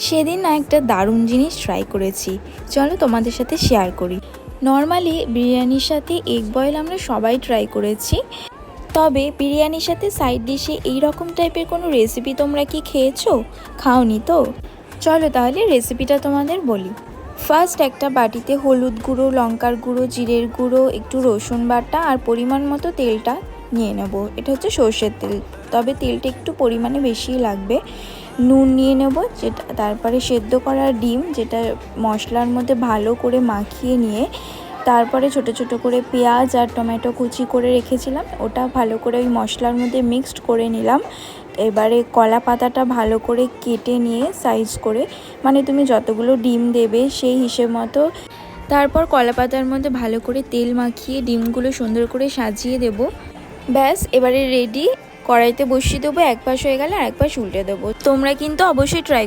সেদিন না একটা দারুণ জিনিস ট্রাই করেছি, চলো তোমাদের সাথে শেয়ার করি। নর্মালি বিরিয়ানির সাথে এগ বয়েল আমরা সবাই ট্রাই করেছি, তবে বিরিয়ানির সাথে সাইড ডিশে এই রকম টাইপের কোনো রেসিপি তোমরা কি খেয়েছো? খাওনি তো? চলো তাহলে রেসিপিটা তোমাদের বলি। ফার্স্ট একটা বাটিতে হলুদ গুঁড়ো, লঙ্কার গুঁড়ো, জিরের গুঁড়ো, একটু রসুন বাটা আর পরিমাণ মতো তেলটা নিয়ে নেব। এটা হচ্ছে সর্ষের তেল, তবে তেলটা একটু পরিমাণে বেশিই লাগবে। নুন নিয়ে নেব, যেটা তারপরে সেদ্ধ করা ডিম, যেটা মশলার মধ্যে ভালো করে মাখিয়ে নিয়ে তারপরে ছোট ছোট করে পেঁয়াজ আর টমেটো কুচি করে রেখেছিলাম, ওটা ভালো করে ওই মশলার মধ্যে মিক্সড করে নিলাম। এবারে কলা পাতাটা ভালো করে কেটে নিয়ে সাইজ করে, মানে তুমি যতগুলো ডিম দেবে সেই হিসেব মতো, তারপর কলা পাতার মধ্যে ভালো করে তেল মাখিয়ে ডিমগুলো সুন্দর করে সাজিয়ে দেব। ব্যাস, এবারে রেডি। কড়াইতে বসিয়ে দেবো, এক পাশ হয়ে গেলে আর এক পাশ উল্টে দেবো। তোমরা কিন্তু অবশ্যই ট্রাই